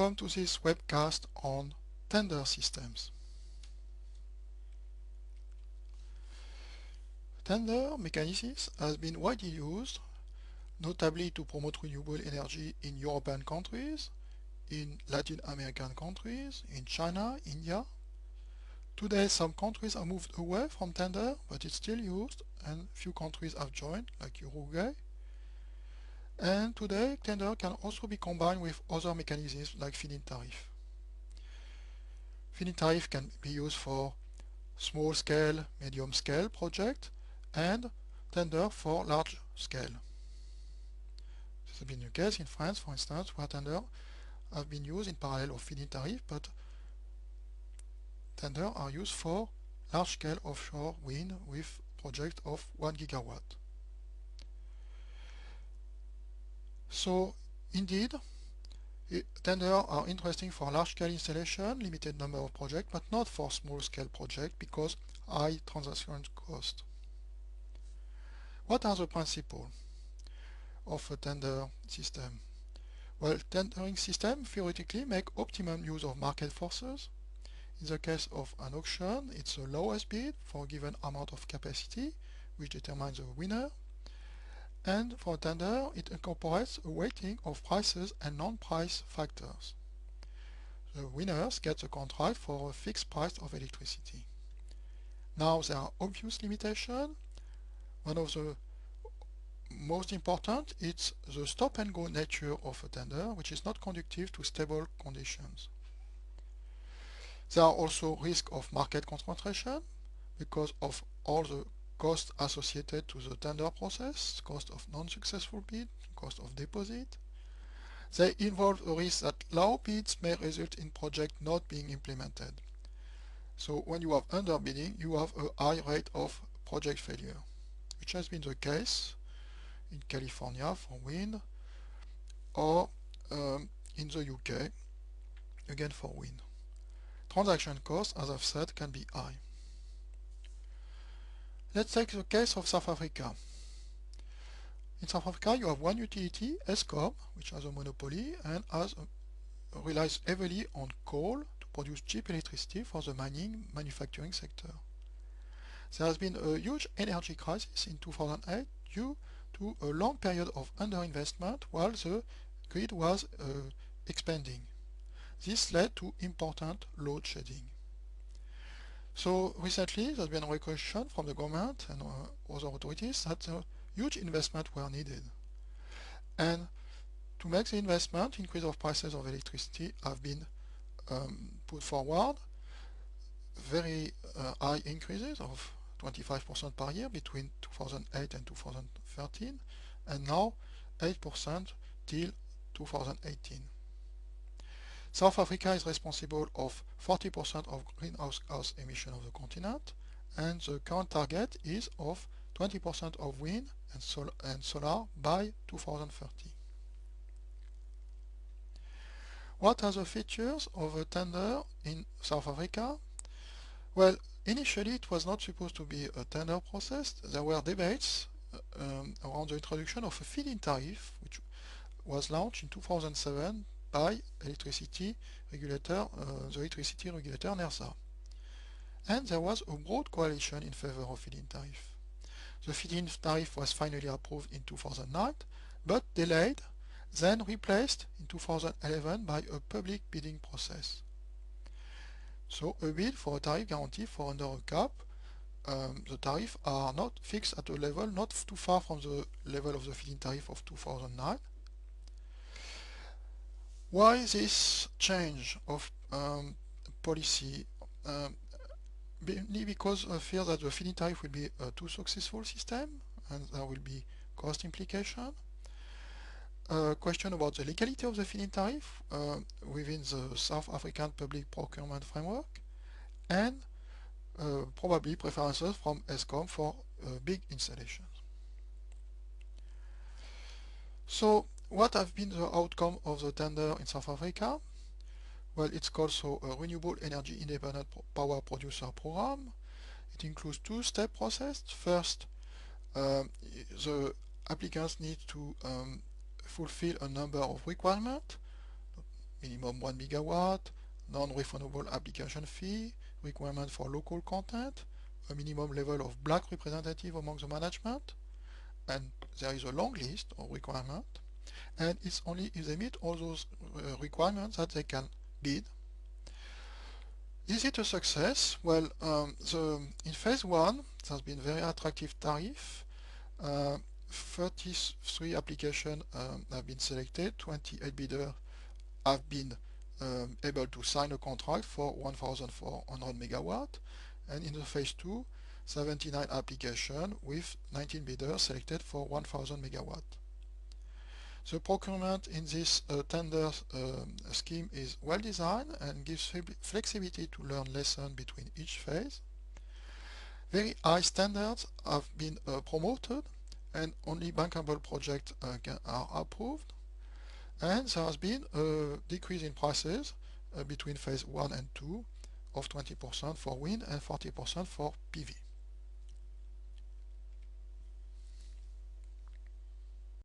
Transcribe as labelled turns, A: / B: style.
A: Welcome to this webcast on tender systems. Tender mechanisms has been widely used, notably to promote renewable energy in European countries, in Latin American countries, in China, India. Today some countries have moved away from tender, but it's still used, and few countries have joined, like Uruguay. And today tender can also be combined with other mechanisms like feed-in tariff. Feed-in tariff can be used for small scale, medium scale project, and tender for large scale. This has been the case in France, for instance, where tender have been used in parallel of feed-in tariff, but tender are used for large scale offshore wind with project of 1 gigawatt. So indeed, tender are interesting for large scale installation, limited number of projects, but not for small scale project because high transaction cost. What are the principles of a tender system? Well, tendering system theoretically make optimum use of market forces. In the case of an auction, it's the lowest bid for a given amount of capacity, which determines the winner. And for a tender, it incorporates a weighting of prices and non-price factors. The winners get the contract for a fixed price of electricity. Now there are obvious limitations. One of the most important is the stop-and-go nature of a tender, which is not conducive to stable conditions. There are also risks of market concentration because of all the costs associated to the tender process, cost of non-successful bid, cost of deposit. They involve a risk that low bids may result in project not being implemented. So when you have underbidding, you have a high rate of project failure, which has been the case in California for wind, or in the UK, again for wind. Transaction costs, as I've said, can be high. Let's take the case of South Africa. In South Africa, you have one utility, Eskom, which has a monopoly and relies heavily on coal to produce cheap electricity for the mining manufacturing sector. There has been a huge energy crisis in 2008 due to a long period of underinvestment while the grid was expanding. This led to important load shedding. So recently there's been a recognition from the government and other authorities that huge investment were needed. And to make the investment, increase of prices of electricity have been put forward. Very high increases of 25% per year between 2008 and 2013, and now 8% till 2018. South Africa is responsible of 40% of greenhouse gas emission of the continent, and the current target is of 20% of wind and solar by 2030. What are the features of a tender in South Africa? Well, initially it was not supposed to be a tender process. There were debates around the introduction of a feed-in tariff, which was launched in 2007 by electricity regulator, the electricity regulator NERSA. And there was a broad coalition in favor of feed-in tariff. The feed-in tariff was finally approved in 2009, but delayed, then replaced in 2011 by a public bidding process. So a bid for a tariff guarantee for under a cap. The tariffs are not fixed at a level not too far from the level of the feed-in tariff of 2009. Why this change of policy? Mainly because I fear that the feed-in tariff will be a too successful system and there will be cost implication. Question about the legality of the feed-in tariff within the South African public procurement framework, and probably preferences from Eskom for big installations. So what have been the outcome of the tender in South Africa? Well, it's called a Renewable Energy Independent Power Producer Program. It includes two-step process. First, the applicants need to fulfill a number of requirements, minimum 1 megawatt, non-refundable application fee, requirement for local content, a minimum level of black representative among the management, and there is a long list of requirements, and it's only if they meet all those requirements that they can bid. Is it a success? Well, in phase one, there's been very attractive tariff. 33 applications have been selected, 28 bidders have been able to sign a contract for 1,400 megawatt, and in the phase 2, 79 applications with 19 bidders selected for 1,000 megawatt. The procurement in this tender scheme is well designed and gives flexibility to learn lessons between each phase. Very high standards have been promoted, and only bankable projects are approved. And there has been a decrease in prices between phase 1 and 2 of 20% for wind and 40% for PV.